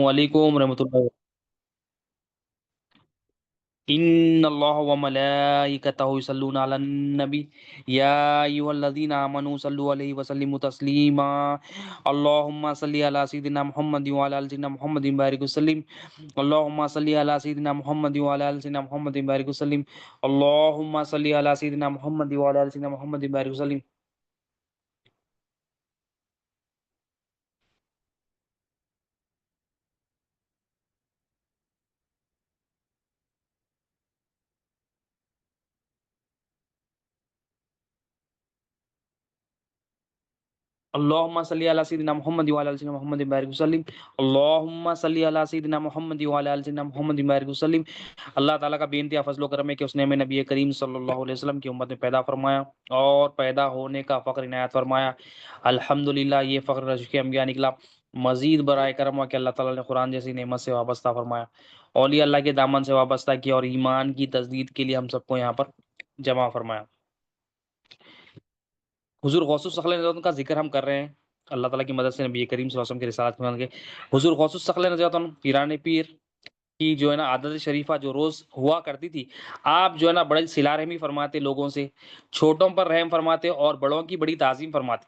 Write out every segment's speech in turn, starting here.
علیکم ورحمۃ اللہ۔ ان اللہ و ملائکتہ یصلون علی النبی یا ایھا الذین آمنوا صلوا علیہ وسلموا تسلیما اللهم صل علی سیدنا محمد وعلی آل سیدنا محمد بارک وسلم اللهم صل علی سیدنا محمد وعلی آل سیدنا محمد بارک وسلم اللهم صل علی سیدنا محمد وعلی آل سیدنا محمد بارک وسلم۔ اللهم صل على سيدنا محمد وعلى ال سيدنا محمد بارك وسلم اللهم صل على سيدنا محمد وعلى ال سيدنا محمد بارك وسلم۔ اللہ تعالیٰ کا بے انتہا فضل و کرم ہے کہ اس نے ہمیں نبی کریم صلی اللہ علیہ وسلم کی امت میں پیدا فرمایا اور پیدا ہونے کا فخر عنایت فرمایا۔ الحمدللہ یہ فخر رزق کے انبیاء نکلا۔ مزید برائے کرم ہوا کہ اللہ تعالیٰ نے قرآن جیسی نعمت سے وابستہ فرمایا، اولیاء اللہ کے دامن سے وابستہ کیا اور ایمان کی تجدید کے لیے ہم سب کو یہاں پر جمع فرمایا۔ حضور غوث الثقلین رضی اللہ عنہ کا ذکر ہم کر رہے ہیں، اللہ تعالیٰ کی مدد سے نبی کریم صلی اللہ علیہ وسلم کی رسالت کے کے حضور غوث الثقلین رضی اللہ عنہ پیران پیر کی جو ہے نا عادت شریفہ جو روز ہوا کرتی تھی، آپ جو ہے نا بڑے صلہ رحمی فرماتے، لوگوں سے چھوٹوں پر رحم فرماتے اور بڑوں کی بڑی تعظیم فرماتے،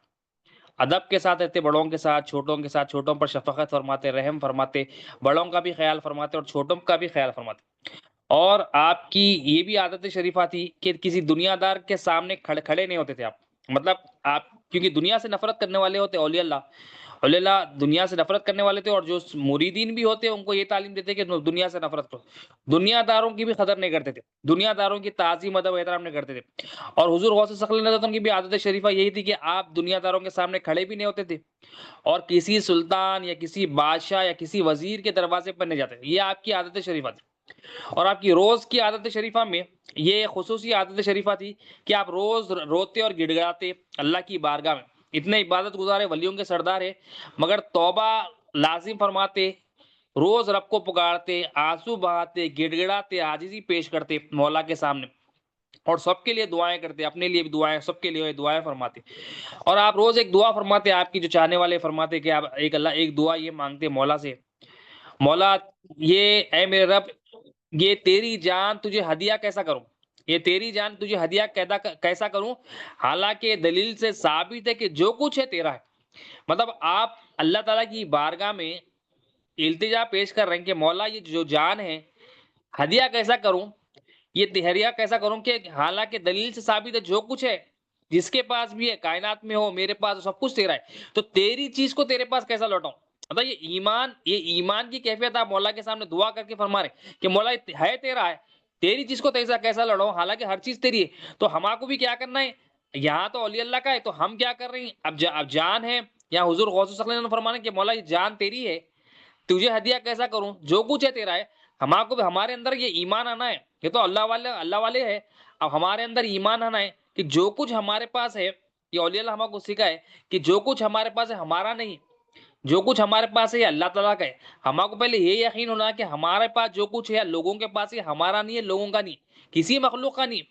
ادب کے ساتھ رہتے، بڑوں کے ساتھ چھوٹوں پر شفقت فرماتے، رحم فرماتے، بڑوں کا بھی خیال فرماتے اور چھوٹوں کا بھی خیال فرماتے۔ اور آپ کی یہ بھی عادت شریفہ تھی کہ کسی دنیا دار کے سامنے کھڑے نہیں ہوتے تھے آپ، مطلب آپ کیونکہ دنیا سے نفرت کرنے والے ہوتے اولیاء اللہ دنیا سے نفرت کرنے والے تھے، اور جو مریدین بھی ہوتے ان کو یہ تعلیم دیتے کہ دنیا سے نفرت کرو، دنیا داروں کی بھی قدر نہیں کرتے تھے، دنیا داروں کی تعظیم ادب و احترام نہیں کرتے تھے۔ اور حضور غوث ثقلین رضی اللہ عنہ کی بھی عادت شریفہ یہی تھی کہ آپ دنیا داروں کے سامنے کھڑے بھی نہیں ہوتے تھے اور کسی سلطان یا کسی بادشاہ یا کسی وزیر کے دروازے پر نہیں جاتے تھے، یہ آپ کی عادت شریفہ تھی۔ اور آپ کی روز کی عادت شریفہ میں یہ خصوصی عادت شریفہ تھی کہ آپ روز روتے اور گڑ گڑاتے اللہ کی بارگاہ میں، اتنے عبادت گزارے ولیوں کے سردار ہے مگر توبہ لازم فرماتے، روز رب کو پکارتے، آنسو بہاتے، گڑ گڑاتے، عاجزی پیش کرتے مولا کے سامنے، اور سب کے لیے دعائیں کرتے، اپنے لیے بھی دعائیں، سب کے لیے دعائیں فرماتے۔ اور آپ روز ایک دعا فرماتے، آپ کی جو چاہنے والے فرماتے کہ آپ ایک دعا یہ مانگتے مولا سے، مولا یہ اے میرے رب، یہ تیری جان تجھے ہدیہ کیسا کروں، یہ تیری جان تجھے ہدیہ کیسا کروں، حالانکہ دلیل سے ثابت ہے کہ جو کچھ ہے تیرا ہے۔ مطلب آپ اللہ تعالیٰ کی بارگاہ میں التجا پیش کر رہے ہیں کہ مولا یہ جو جان ہے ہدیہ کیسا کروں، یہ ہدیہ کیسا کروں کہ حالانکہ دلیل سے ثابت ہے جو کچھ ہے، جس کے پاس بھی ہے کائنات میں ہو میرے پاس سب کچھ تیرا ہے، تو تیری چیز کو تیرے پاس کیسا لوٹاؤں۔ مطلب یہ ایمان کی کیفیت آپ مولا کے سامنے دعا کر کے فرما رہے کہ مولا ہے تیرا ہے، تیری چیز کو کیسا لڑاؤں حالانکہ ہر چیز تیری ہے۔ تو ہما کو بھی کیا کرنا ہے، یہاں تو اولیاء اللہ کا ہے تو ہم کیا کر رہے ہیں، اب جان ہے یا حضور غوث الثقلین نے فرمانا کہ مولا یہ جان تیری ہے، تجھے ہدیہ کیسا کروں، جو کچھ ہے تیرا ہے۔ ہما کو بھی ہمارے اندر یہ ایمان آنا ہے، یہ تو اللہ والے ہے، اب ہمارے اندر ایمان آنا ہے کہ جو کچھ ہمارے پاس ہے، یہ اولیاء اللہ ہما کو سکھائے کہ جو کچھ ہمارے پاس ہے ہمارا نہیں، جو کچھ ہمارے پاس ہے یہ اللہ تعالیٰ کا ہے۔ ہما کو پہلے یہ یقین ہونا کہ ہمارے پاس جو کچھ ہے لوگوں کے پاس ہے ہمارا نہیں ہے، لوگوں کا نہیں، کسی مخلوق کا نہیں،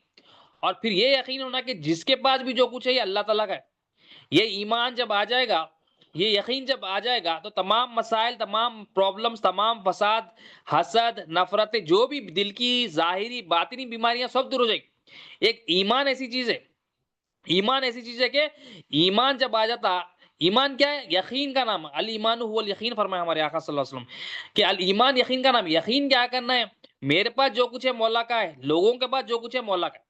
اور پھر یہ یقین ہونا کہ جس کے پاس بھی جو کچھ ہے یہ اللہ تعالیٰ کا ہے۔ یہ ایمان جب آ جائے گا، یہ یقین جب آ جائے گا تو تمام مسائل، تمام پرابلمز، تمام فساد، حسد، نفرتیں، جو بھی دل کی ظاہری باطنی بیماریاں سب دور ہو جائیں گی۔ ایک ایمان ایسی چیز ہے، ایمان ایسی چیز ہے کہ ایمان جب آ جاتا، ایمان کیا ہے، یقین کا نام، الایمان هو الیقین فرمایا ہمارے آقا صلی اللہ علیہ وسلم کہ الایمان یقین کا نام، یقین کیا کرنا ہے، میرے پاس جو کچھ ہے مولا کا ہے، لوگوں کے پاس جو کچھ ہے مولا کا ہے،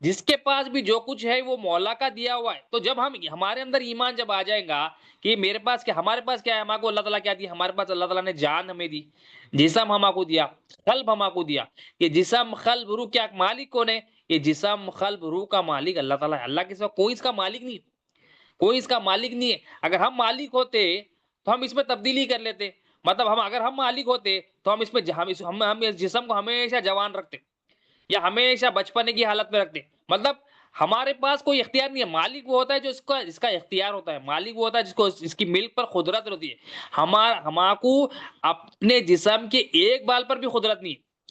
جس کے پاس بھی جو کچھ ہے وہ مولا کا دیا ہوا ہے۔ تو جب ہمارے اندر ایمان جب آ جائے گا کہ میرے پاس کیا، ہمارے پاس کیا ہے، ہمارے کو اللہ تعالیٰ کیا دیا، ہمارے پاس اللہ تعالیٰ نے جان ہمیں دی، جسم ہما کو دیا، قلب ہما کو دیا، یہ جسم قلب روح کیا مالک کون ہے، یہ جسم قلب روح کا مالک اللہ تعالیٰ ہے، اللہ کے سوا کوئی اس کا مالک نہیں، کوئی اس کا مالک نہیں ہے۔ اگر ہم مالک ہوتے تو ہم اس میں تبدیلی کر لیتے، مطلب اگر ہم مالک ہوتے تو ہم اس میں ہم اس جسم کو ہمیشہ جوان رکھتے یا ہمیشہ بچپنے کی حالت میں رکھتے، مطلب ہمارے پاس کوئی اختیار نہیں ہے، مالک وہ ہوتا ہے جو اس کا اختیار ہوتا ہے، مالک وہ ہوتا ہے جس کو اس کی ملک پر قدرت ہوتی ہے۔ ہمارا کو اپنے جسم کے ایک بال پر بھی قدرت نہیں ہے،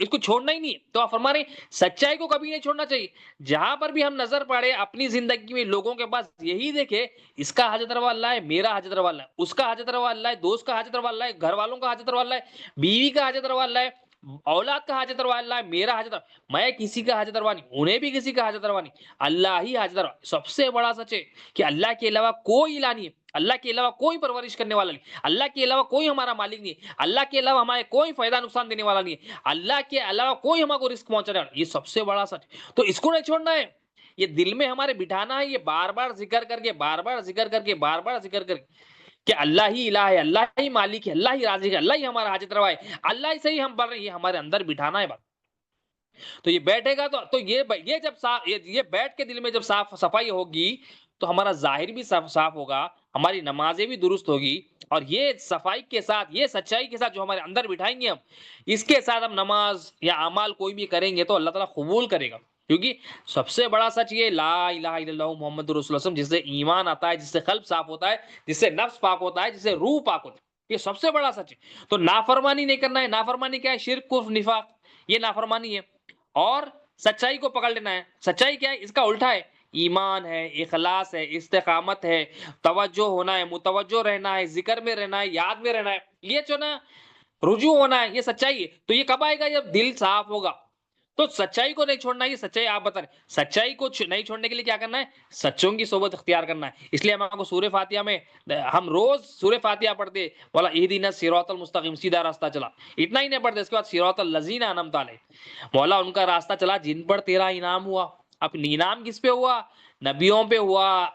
اس کو چھوڑنا ہی نہیں ہے. تو آپ فرما رہے ہیں سچائی کو کبھی نہیں چھوڑنا چاہیے. جہاں پر بھی ہم نظر پڑے اپنی زندگی میں لوگوں کے پاس یہی دیکھے اس کا حاجت روا اللہ ہے, میرا حاجت روا اللہ ہے, اس کا حاجت روا اللہ ہے, دوست کا حاجت روا اللہ ہے, گھر والوں کا حاجت روا اللہ ہے, بیوی کا حاجت روا اللہ ہے, اولاد کا حاجت روا اللہ ہے, میرا حاجت روا. میں کسی کا حاجت روا نہیں, انہیں بھی کسی کا حاجت روا نہیں, اللہ ہی حاجت روا. سب سے بڑا سچ ہے کہ اللہ کے علاوہ کوئی الہ نہیں ہے, اللہ کے علاوہ کوئی پرورش کرنے والا نہیں, اللہ کے علاوہ کوئی ہمارا مالک نہیں ہے, اللہ کے علاوہ ہمارے کوئی فائدہ نقصان دینے والا نہیں ہے, اللہ کے علاوہ کوئی ہمارے کو رزق پہنچانے والا. یہ سب سے بڑا سچ. تو اس کو نہیں چھوڑنا ہے, یہ دل میں ہمارے بٹھانا ہے, یہ بار بار ذکر کر کے بار بار ذکر کر کے بار بار ذکر کر کے کہ اللہ ہی الہ ہے, اللہ ہی مالک ہے, اللہ ہی رازق ہے, اللہ ہی ہمارا حاجت روا ہے, اللہ ہی سے ہی ہم پڑھ رہے ہیں. یہ ہمارے اندر بٹھانا ہے بات. تو یہ بیٹھے گا تو یہ جب صاف, یہ بیٹھ کے دل میں جب صاف صفائی ہوگی تو ہمارا ظاہر بھی صاف ہوگا, ہماری نمازیں بھی درست ہوگی, اور یہ صفائی کے ساتھ, یہ سچائی کے ساتھ جو ہمارے اندر بٹھائیں گے ہم, اس کے ساتھ ہم نماز یا اعمال کوئی بھی کریں گے تو اللہ تعالیٰ قبول کرے گا. کیونکہ سب سے بڑا سچ یہ لا الہ الا اللہ محمد رسول اللہ, جس سے ایمان آتا ہے, جس سے قلب صاف ہوتا ہے, جس سے نفس پاک ہوتا ہے, جس سے روح پاک ہوتا ہے, یہ سب سے بڑا سچ ہے. تو نافرمانی نہیں کرنا ہے. نافرمانی کیا ہے؟ شرک, کفر, نفاق, یہ نافرمانی ہے. اور سچائی کو پکڑ لینا ہے. سچائی کیا ہے؟ اس کا الٹا ہے, ایمان ہے, اخلاص ہے, استقامت ہے, توجہ ہونا ہے, متوجہ رہنا ہے, ذکر میں رہنا ہے, یاد میں رہنا ہے, یہ جو نا رجوع ہونا ہے, یہ سچائی ہے. تو یہ کب آئے گا؟ جب دل صاف ہوگا. تو سچائی کو نہیں چھوڑنا ہے, یہ سچائی آپ بتا رہے. سچائی کو نہیں چھوڑنے کے لیے کیا کرنا ہے؟ سچوں کی صحبت اختیار کرنا ہے. اس لیے ہم کو سورہ فاتحہ میں, ہم روز سورہ فاتحہ پڑھتے, بولا اہدنا الصراط المستقیم, سیدھا راستہ چلا. اتنا ہی نہیں پڑھتے, اس کے بعد صراط الذین انعمت علیہم, مولا ان کا راستہ چلا جن پر تیرا انعام ہوا. اب انعام کس پہ ہوا؟ نبیوں پہ ہوا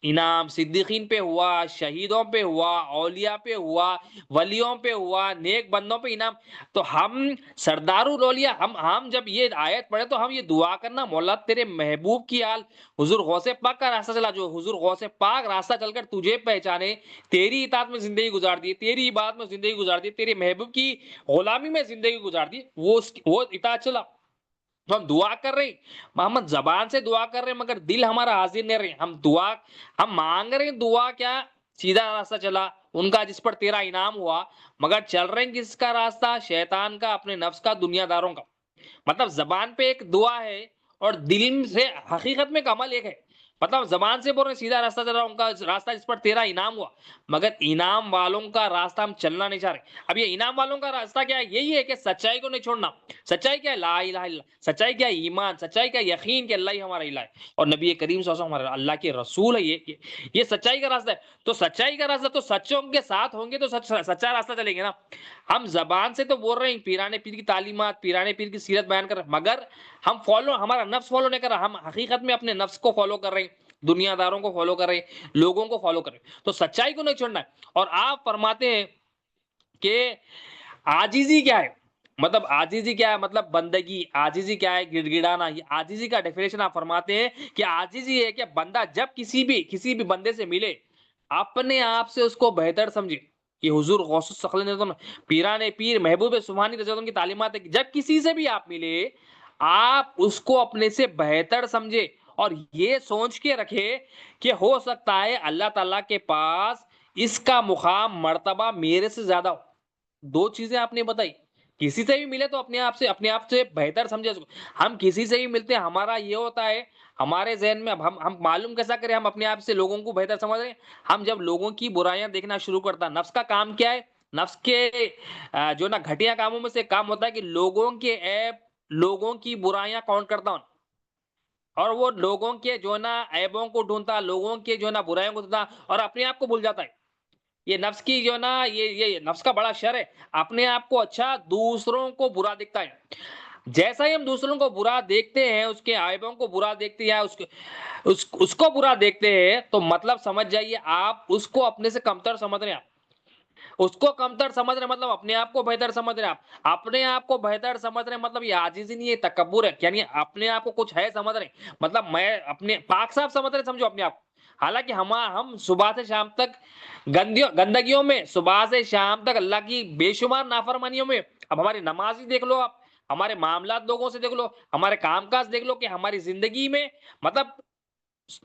انعام, صدیقین پہ ہوا, شہیدوں پہ ہوا, اولیاء پہ ہوا, ولیوں پہ ہوا, نیک بندوں پہ انعام. تو ہم سردار الاولیاء, ہم جب یہ آیت پڑھے تو ہم یہ دعا کرنا, مولا تیرے محبوب کی آل حضور غوث پاک کا راستہ چلا, جو حضور غوث پاک راستہ چل کر تجھے پہچانے, تیری اطاعت میں زندگی گزار دی, تیری عبادت میں زندگی گزار دی, تیرے محبوب کی غلامی میں زندگی گزار دی, وہ اطاعت چلا. تو ہم دعا کر رہے ہیں, محمد زبان سے دعا کر رہے ہیں مگر دل ہمارا حاضر نہیں رہے. ہم مانگ رہے ہیں دعا, کیا سیدھا راستہ چلا ان کا جس پر تیرا انعام ہوا, مگر چل رہے ہیں کس کا راستہ؟ شیطان کا, اپنے نفس کا, دنیا داروں کا. مطلب زبان پہ ایک دعا ہے اور دل سے حقیقت میں عمل ایک ہے. مطلب زبان سے بول رہے سیدھا راستہ چل رہا, ان کا راستہ جس پر تیرا انعام ہوا, مگر انعام والوں کا راستہ ہم چلنا نہیں چاہ رہے. اب یہ انعام والوں کا راستہ کیا ہے؟ یہی ہے کہ سچائی کو نہیں چھوڑنا. سچائی کیا ہے؟ لا الہ الا اللہ. سچائی کیا ہے؟ ایمان. سچائی کیا ہے؟ یقین کہ اللہ ہی ہمارا الہ ہے اور نبی کریم صلی اللہ علیہ وسلم ہمارا اللہ کے رسول ہے. یہ سچائی کا راستہ ہے. تو سچائی کا راستہ, تو سچوں کے ساتھ ہوں گے تو سچا راستہ چلیں گے نا. ہم زبان سے تو بول رہے ہیں پیرانے پیر کی تعلیمات, پیرانے پیر کی سیرت بیان کر رہے ہیں, مگر ہم ہمارا نفس فالو نہیں کر رہا. ہم حقیقت میں اپنے نفس کو فالو کر رہے ہیں, دنیا داروں کو فالو کر رہے ہیں, لوگوں کو فالو کر رہے ہیں. تو سچائی کو نہیں چھوڑنا ہے. اور آپ فرماتے ہیں کہ عاجزی کیا ہے؟ مطلب عاجزی کیا ہے؟ مطلب بندگی. عاجزی کیا ہے؟ گڑ گڑانا. یہ عاجزی کا ڈیفینیشن آپ فرماتے ہیں کہ عاجزی ہے کہ بندہ جب کسی بھی بندے سے ملے, اپنے آپ سے اس کو بہتر سمجھے. کہ حضور غوث الثقلین پیران پیر محبوب سبحانی رضی اللہ عنہ کی تعلیمات ہے کہ جب کسی سے بھی آپ ملے, آپ اس کو اپنے سے بہتر سمجھے, اور یہ سوچ کے رکھے کہ ہو سکتا ہے اللہ تعالیٰ کے پاس اس کا مقام مرتبہ میرے سے زیادہ ہو. دو چیزیں آپ نے بتائی. کسی سے بھی ملے تو اپنے آپ سے بہتر سمجھے اس کو. ہم کسی سے بھی ملتے ہیں, ہمارا یہ ہوتا ہے ہمارے ذہن میں, اب ہم معلوم کیسا کریں ہم اپنے آپ سے لوگوں کو بہتر سمجھ رہے ہیں؟ ہم جب لوگوں کی برائیاں دیکھنا شروع کرتا, نفس کا کام کیا ہے, نفس کے جو نا گھٹیا کاموں میں سے کام ہوتا ہے کہ لوگوں کے عیب, لوگوں کی برائیاں کاؤنٹ کرتا ہوں, اور وہ لوگوں کے جو نا عیبوں کو ڈھونڈتا, لوگوں کے جو نا برائیوں کو ڈھونڈتا, اور اپنے آپ کو بھول جاتا ہے. یہ نفس کی جو نا یہ نفس کا بڑا شر ہے. اپنے آپ کو اچھا, دوسروں کو برا دکھتا ہے. جیسا ہی ہم دوسروں کو برا دیکھتے ہیں, اس کے عیبوں کو برا دیکھتے ہیں, اس کو برا دیکھتے ہیں, تو مطلب سمجھ جائیے آپ اس کو اپنے سے کمتر سمجھ رہے ہیں. آپ اس کو کمتر سمجھ رہے مطلب اپنے آپ کو بہتر سمجھ رہے. آپ اپنے آپ کو بہتر سمجھ رہے مطلب یہ عاجزی نہیں ہے, تکبر ہے. یعنی اپنے آپ کو کچھ ہے سمجھ رہے, مطلب میں اپنے پاک صاف سمجھ رہے, سمجھو اپنے آپ. حالانکہ ہم صبح سے شام تک گندگیوں میں, صبح سے شام تک اللہ کی بے شمار نافرمانیوں میں. اب ہماری نماز ہی دیکھ لو, آپ ہمارے معاملات لوگوں سے دیکھ لو, ہمارے کام کاج دیکھ لو, کہ ہماری زندگی میں مطلب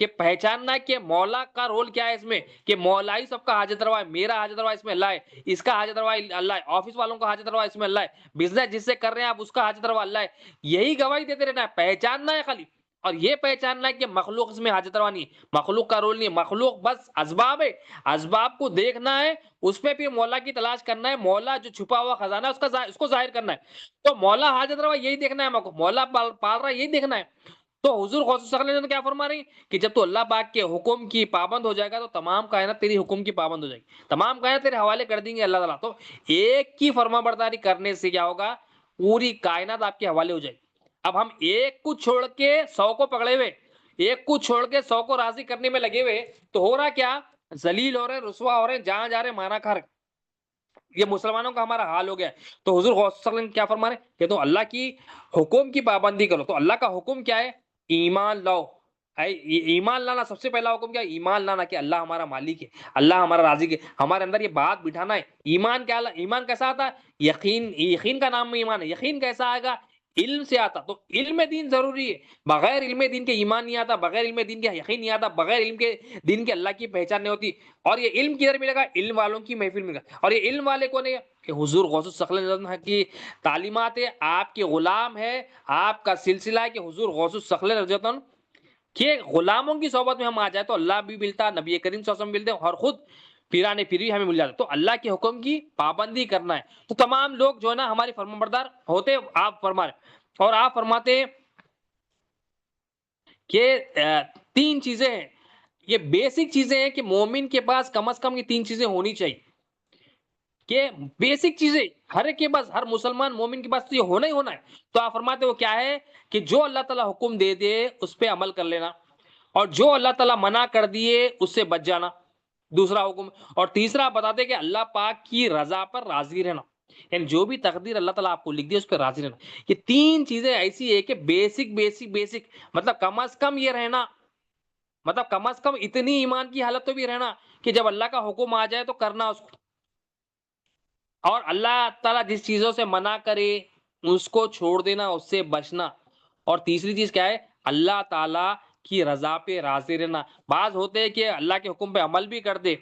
کہ پہچاننا ہے کہ مولا کا رول کیا ہے اس میں، کہ مولا ہی سب کا حاجت روا ہے، میرا حاجت روا اس میں اللہ ہے، اس کا حاجت روا اللہ ہے، آفس والوں کا حاجت روا اس میں اللہ ہے، بزنس جس سے کر رہے ہیں آپ اس کا حاجت روا اللہ ہے، یہی گواہی دیتے رہنا ہے، پہچاننا ہے خالی، اور یہ پہچاننا ہے کہ مخلوق اس میں حاجت روا نہیں ہے، مخلوق کا رول نہیں ہے، مخلوق بس اسباب ہے، اسباب کو دیکھنا ہے، اس میں پھر مولا کی تلاش کرنا ہے، مولا جو چھپا ہوا خزانہ ہے اس کو ظاہر کرنا ہے، تو مولا حاجت روا یہی دیکھنا ہے، مولا پال رہا ہے یہی دیکھنا ہے۔ تو حضور غوث الثقلین نے تو کیا فرما رہی کہ جب تو اللہ پاک کے حکم کی پابند ہو جائے گا تو تمام کائنات تیری حکم کی پابند ہو جائے گی، تمام کائنات تیرے حوالے کر دیں گے اللہ تعالیٰ۔ تو ایک کی فرما برداری کرنے سے کیا ہوگا، پوری کائنات آپ کے حوالے ہو جائے گی۔ اب ہم ایک کو چھوڑ کے 100 کو پکڑے ہوئے، ایک کو چھوڑ کے 100 کو راضی کرنے میں لگے ہوئے، تو ہو رہا کیا، ذلیل ہو رہے، رسوا ہو رہے، جہاں جا رہے مارا کھا رہے۔ یہ مسلمانوں کا ہمارا حال ہو گیا ہے۔ تو حضور غوث صلی اللہ علیہ وسلم کیا فرما رہے ہیں کہ تو اللہ کی حکم کی پابندی کرو۔ تو اللہ کا حکم کیا ہے، ایمان لاؤ۔ ایمان لانا سب سے پہلا حکم کیا ہے، ایمان لانا کہ اللہ ہمارا مالک ہے، اللہ ہمارا رازق ہے، ہمارے اندر یہ بات بٹھانا ہے۔ ایمان کیا، ایمان کیسا آتا ہے، یقین، یقین کا نام ایمان ہے۔ یقین کیسا آئے گا، علم سے آتا۔ تو علم دین ضروری ہے، بغیر علم دین کے ایمان نہیں آتا، بغیر علم دین کے یقین نہیں آتا، بغیر علم کے دین کے اللہ کی پہچان نہیں ہوتی۔ اور یہ علم کدھر ملے گا، علم والوں کی محفل ملے گا۔ اور یہ علم والے کون ہے کہ حضور غوث الثقلین کی تعلیمات ہے، آپ کے غلام ہے، آپ کا سلسلہ ہے کہ حضور غوث الثقلین رضی اللہ عنہ کہ غلاموں کی صحبت میں ہم آ جائے تو اللہ بھی ملتا، نبی کریم صلی اللہ علیہ وسلم ملتے، اور خود پیرانے پیر بھی ہمیں مل جاتا۔ تو اللہ کے حکم کی پابندی کرنا ہے۔ تو تمام لوگ جو ہے نا ہماری فرمانبردار ہوتے، آپ فرما رہے، اور آپ فرماتے ہیں کہ 3 چیزیں ہیں، یہ بیسک چیزیں ہیں کہ مومن کے پاس کم از کم یہ 3 چیزیں ہونی چاہیے، کہ بیسک چیزیں ہر ایک کے پاس، ہر مسلمان مومن کے پاس تو یہ ہونا ہی ہونا ہے۔ تو آپ فرماتے وہ کیا ہے کہ جو اللہ تعالیٰ حکم دے دے اس پہ عمل کر لینا، اور جو اللہ تعالیٰ منع کر دیے اس سے بچ جانا، دوسرا حکم۔ اور تیسرا بتاتے کہ اللہ پاک کی رضا پر راضی رہنا، یعنی جو بھی تقدیر اللہ تعالیٰ آپ کو لکھ دی اس پہ راضی رہنا۔ یہ 3 چیزیں ایسی ہے کہ بیسک بیسک بیسک، مطلب کم از کم یہ رہنا، مطلب کم از کم اتنی ایمان کی حالت تو بھی رہنا کہ جب اللہ کا حکم آ جائے تو کرنا اس کو، اور اللہ تعالیٰ جس چیزوں سے منع کرے اس کو چھوڑ دینا، اس سے بچنا۔ اور تیسری چیز کیا ہے، اللہ تعالیٰ کی رضا پہ راضی رہنا۔ بعض ہوتے ہیں کہ اللہ کے حکم پہ عمل بھی کرتے،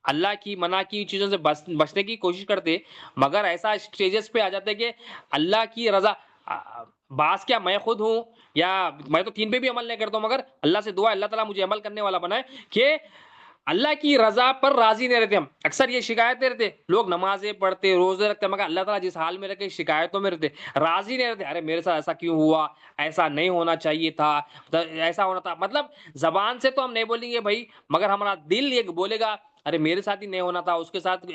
اللہ کی منع کی چیزوں سے بچنے کی کوشش کرتے، مگر ایسا اسٹیجز پہ آ جاتے کہ اللہ کی رضا، بعض کیا میں خود ہوں، یا میں تو 3 پہ بھی عمل نہیں کرتا ہوں، مگر اللہ سے دعا ہے اللہ تعالیٰ مجھے عمل کرنے والا بنائے کہ اللہ کی رضا پر راضی نہیں رہتے۔ ہم اکثر یہ شکایتیں رہتے، لوگ نمازیں پڑھتے، روزے رکھتے، مگر اللہ تعالیٰ جس حال میں رکھے شکایتوں میں رہتے، راضی نہیں رہتے، ارے میرے ساتھ ایسا کیوں ہوا، ایسا نہیں ہونا چاہیے تھا، ایسا ہونا تھا۔ مطلب زبان سے تو ہم نہیں بولیں گے بھائی، مگر ہمارا دل یہ بولے گا ارے میرے ساتھ ہی نہیں ہونا تھا، اس کے ساتھ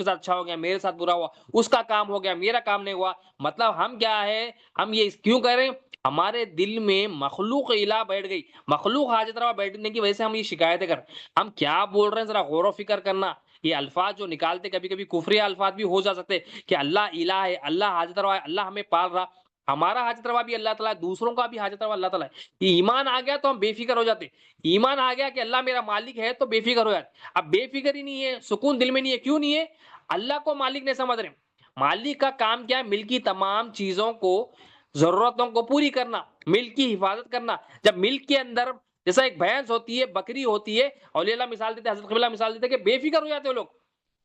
اچھا ہو گیا، میرے ساتھ برا ہوا، اس کا کام ہو گیا، میرا کام نہیں ہوا۔ مطلب ہم کیا ہے، ہم یہ کیوں کہہ رہے ہیں، ہمارے دل میں مخلوق الہ بیٹھ گئی، مخلوق حاجت روا بیٹھنے کی وجہ سے ہم یہ شکایتیں کر، ہم کیا بول رہے ہیں ذرا غور و فکر کرنا۔ یہ الفاظ جو نکالتے کبھی کبھی کفری الفاظ بھی ہو جا سکتے کہ اللہ الہ ہے، اللہ حاجت روا ہے، اللہ ہمیں پال رہا، ہمارا حاجت روا بھی اللہ تعالیٰ ہے، دوسروں کا بھی حاجت روا اللہ تعالیٰ ہے۔ یہ ایمان آ گیا تو ہم بے فکر ہو جاتے، ایمان آ گیا کہ اللہ میرا مالک ہے تو بے فکر ہو جاتے۔ اب بے فکر ہی نہیں ہے، سکون دل میں نہیں ہے، کیوں نہیں ہے، اللہ کو مالک نہیں سمجھ رہے۔ مالک کا کام کیا ہے، ملک کی تمام چیزوں کو، ضرورتوں کو پوری کرنا، ملک کی حفاظت کرنا۔ جب ملک کے اندر جیسا ایک بھینس ہوتی ہے، بکری ہوتی ہے، اولیاء اللہ مثال دیتے، حضرت قبلہ مثال دیتے کہ بے فکر ہو جاتے ہیں لوگ،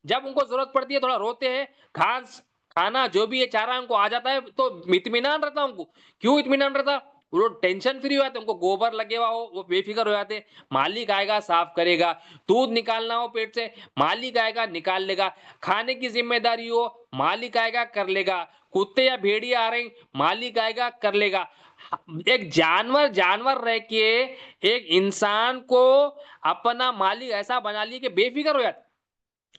جب ان کو ضرورت پڑتی ہے تھوڑا روتے ہیں، گھاس کھانا جو بھی ہے چارہ ان کو آ جاتا ہے تو اطمینان رہتا ان کو۔ کیوں اطمینان رہتا، وہ ٹینشن فری ہو جاتے، ان کو گوبر لگے ہوا ہو وہ بے فکر ہو جاتے، مالک آئے گا صاف کرے گا، دودھ نکالنا ہو پیٹ سے مالک آئے گا نکال لے گا، کھانے کی ذمہ داری ہو مالک آئے گا کر لے گا، کتے یا بھیڑیا آ رہے ہیں مالک آئے گا کر لے گا۔ ایک جانور رہ کے ایک انسان کو اپنا مالک ایسا بنا لیے کہ بے فکر ہو جاتا۔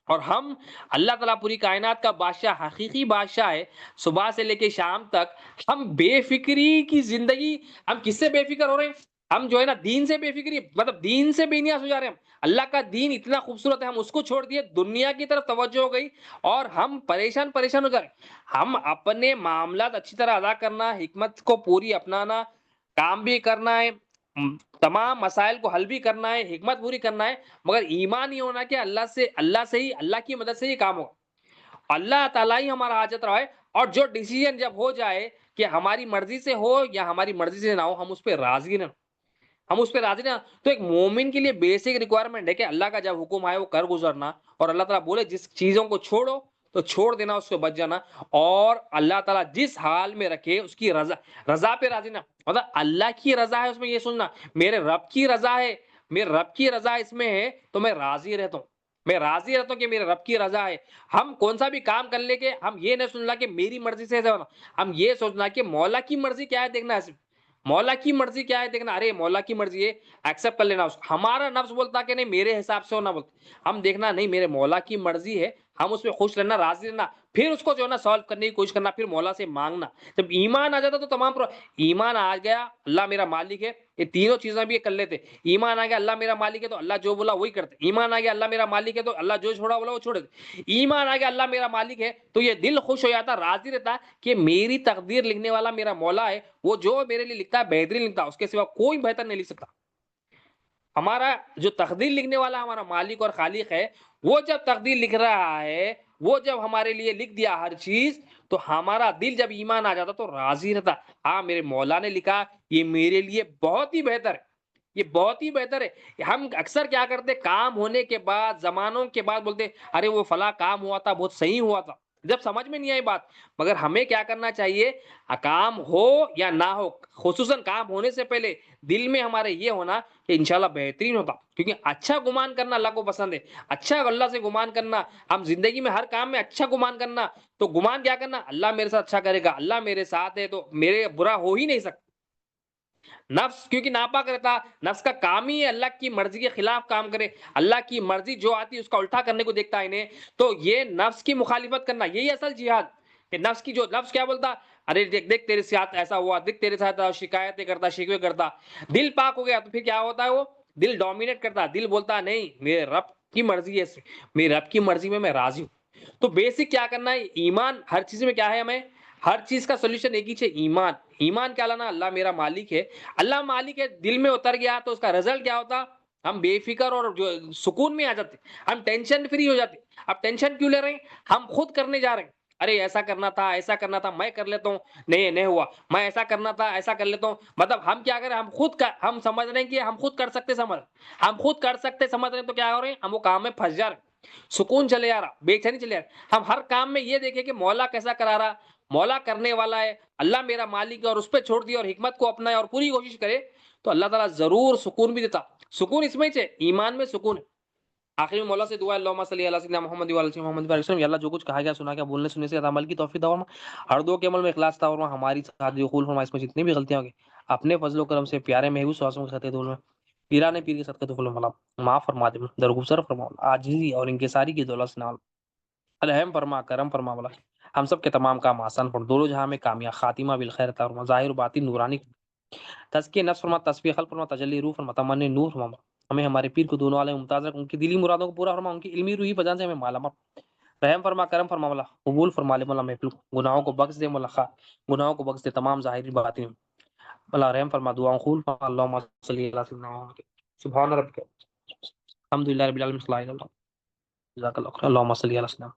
اور ہم، اللہ تعالیٰ پوری کائنات کا بادشاہ، حقیقی بادشاہ ہے، صبح سے لے کے شام تک ہم بے فکری کی زندگی، ہم کس سے بے فکر ہو رہے ہیں، ہم جو ہے نا دین سے بے فکری، مطلب دین سے بے نیاز ہو جا رہے ہیں ہم۔ اللہ کا دین اتنا خوبصورت ہے، ہم اس کو چھوڑ دیے، دنیا کی طرف توجہ ہو گئی، اور ہم پریشان ہو جا رہے ہیں۔ ہم اپنے معاملات اچھی طرح ادا کرنا، حکمت کو پوری اپنانا، کام بھی کرنا ہے، تمام مسائل کو حل بھی کرنا ہے، حکمت پوری کرنا ہے، مگر ایمان یہ ہونا کہ اللہ سے ہی، اللہ کی مدد سے ہی کام ہوگا، اللہ تعالیٰ ہی ہمارا حاجت رہا ہے۔ اور جو ڈیسیژن جب ہو جائے کہ ہماری مرضی سے ہو یا ہماری مرضی سے نہ ہو، ہم اس پہ راضی نہ، ہم اس پہ راضی نا. تو ایک مومن کے لیے بیسک ریکوائرمنٹ ہے کہ اللہ کا جب حکم آئے وہ کر گزرنا, اور اللہ تعالیٰ بولے جس چیزوں کو چھوڑو تو چھوڑ دینا, اس سے بچ جانا, اور اللہ تعالیٰ جس حال میں رکھے اس کی رضا پہ راضی نا. مطلب اللہ کی رضا ہے اس میں, یہ سننا میرے رب کی رضا ہے, میرے رب کی رضا اس میں ہے تو میں راضی رہتا ہوں, میں راضی رہتا ہوں کہ میرے رب کی رضا ہے. ہم کون سا بھی کام کر لے کے ہم یہ نہیں سننا کہ میری مرضی سے ہونا, ہم یہ سوچنا کہ مولا کی مرضی کیا ہے دیکھنا ہے, مولا کی مرضی کیا ہے دیکھنا. ارے مولا کی مرضی ہے ایکسپٹ کر لینا. ہمارا نفس بولتا کہ نہیں میرے حساب سے ہونا بولتا, ہم دیکھنا نہیں میرے مولا کی مرضی ہے, ہم اس پہ خوش رہنا, راضی رہنا, پھر اس کو جو ہے نا سالو کرنے کی کوشش کرنا, پھر مولا سے مانگنا. جب ایمان آ جاتا تو تمام ایمان آ گیا اللہ میرا مالک ہے, یہ تینوں چیزیں بھی یہ کر لیتے. ایمان آ گیا اللہ میرا مالک ہے تو اللہ جو بولا وہی کرتے. ایمان آ گیا اللہ میرا مالک ہے تو اللہ جو چھوڑا بولا وہ چھوڑ دیتے. ایمان آ گیا اللہ میرا مالک ہے تو یہ دل خوش ہو جاتا, راضی رہتا کہ میری تقدیر لکھنے والا میرا مولا ہے, وہ جو میرے لیے لکھتا ہے بہترین لکھتا, اس کے سوا کوئی بہتر نہیں لکھ سکتا. ہمارا جو تقدیر لکھنے والا ہمارا مالک اور خالق ہے, وہ جب تقدیر لکھ رہا ہے, وہ جب ہمارے لیے لکھ دیا ہر چیز, تو ہمارا دل جب ایمان آ جاتا تو راضی رہتا. ہاں میرے مولا نے لکھا, یہ میرے لیے بہت ہی بہتر ہے, یہ بہت ہی بہتر ہے. ہم اکثر کیا کرتے, کام ہونے کے بعد زمانوں کے بعد بولتے ارے وہ فلاں کام ہوا تھا بہت صحیح ہوا تھا, جب سمجھ میں نہیں آئی بات. مگر ہمیں کیا کرنا چاہیے, کام ہو یا نہ ہو, خصوصاً کام ہونے سے پہلے دل میں ہمارے یہ ہونا کہ انشاءاللہ بہترین ہوتا, کیونکہ اچھا گمان کرنا اللہ کو پسند ہے, اچھا اللہ سے گمان کرنا. ہم زندگی میں ہر کام میں اچھا گمان کرنا, تو گمان کیا کرنا, اللہ میرے ساتھ اچھا کرے گا, اللہ میرے ساتھ ہے تو میرے برا ہو ہی نہیں سکتا. نفس کیونکہ ناپاک رہتا, نفس کا کام ہی ہے اللہ کی مرضی کے خلاف کام کرے, اللہ کی مرضی جو آتی ہے اس کا الٹا کرنے کو دیکھتا ہے انہیں. تو یہ نفس کی مخالفت کرنا, یہی اصل جہاد. کہ نفس کی جو نفس کیا بولتا, ارے دیکھ دیکھ تیرے ساتھ ایسا ہوا, دیکھ تیرے ساتھ شکایتیں کرتا, شکوے کرتا. دل پاک ہو گیا تو پھر کیا ہوتا ہے, وہ دل ڈومینیٹ کرتا, دل بولتا نہیں میرے رب کی مرضی ہے, میرے رب کی مرضی میں راضی ہوں. تو بیسک کیا کرنا ہے, ایمان ہر چیز میں کیا ہے, ہمیں ہر چیز کا سولوشن ایک ہی ہے, ایمان. ایمان کیا لانا, اللہ میرا مالک ہے, اللہ مالک ہے دل میں اتر گیا تو اس کا رزلٹ کیا ہوتا, ہم بے فکر اور جو سکون میں آ جاتے, ہم ٹینشن فری ہو جاتے. اب ٹینشن کیوں لے رہے ہیں, ہم خود کرنے جا رہے ہیں. ارے ایسا کرنا تھا, ایسا کرنا تھا, میں کر لیتا ہوں, نہیں ہوا, میں ایسا کرنا تھا, ایسا کر لیتا ہوں. مطلب ہم کیا کریں, ہم سمجھ رہے ہیں کہ ہم خود کر سکتے, ہم خود کر سکتے سمجھ رہے ہیں, تو کیا ہو رہے ہیں, ہم وہ کام میں پھنس جا رہے ہیں, سکون چلے جا رہا, بے چینی چلے جا رہا. ہم ہر کام میں یہ دیکھیں کہ مولا کیسا کرا رہا, مولا کرنے والا ہے, اللہ میرا مالک ہے, اور اس پہ چھوڑ دیا اور حکمت کو اپنائے اور پوری کوشش کرے, تو اللہ تعالیٰ ضرور سکون بھی دیتا. سکون اس میں ہی ہے, ایمان میں سکون ہے. آخر میں مولا سے دعا ہے, اللہم صلی علی سیدنا محمد و علی سیدنا محمد وعلیہ وسلم. یا اللہ جو کچھ کہا گیا سنا گیا بولنے سننے سے عمل کی توفیق عطا فرما, ہر دعا کے عمل میں اخلاص عطا فرما, ہماری ساتھ قبول فرما, اس میں جتنی بھی غلطیاں ہوں گی اپنے فضل و کرم سے پیارے محبوب صلی اللہ علیہ وسلم کے دول میں پیرانے پیر کے صدقے دول میں معاف فرما دے, درگزر فرما, عاجزی اور انکساری کی دولت سے نال الہم فرما, کرم فرما. مولا ہم سب کے تمام کام آسان پر, دونوں جہاں میں کامیاب, خاتمہ بالخیر عطا فرما, ظاہر و باطن نورانی, تزکیہ نفس فرما, تصفیہ قلب فرما, تجلی روح فرما, تمنا نور فرما. ہمیں ہمارے پیر کو دونوں عالم ممتاز رکھ, ان کی دلی مرادوں کو پورا فرما, ان کی علمی روحی بدن سے ہمیں مالا مال رحم فرما, کرم فرما. مولا قبول فرما لے, مولا محفل گناہوں کو بخش دے, مولا گناہوں کو بخش دے, تمام ظاہری باطن مولا رحم فرما, دعاؤں قبول فرما. اللہم صلی علی سیدنا محمد سبحان ربک الحمد للہ رب العالمین, جزاک اللہ خیر, اللہم صلی علی سیدنا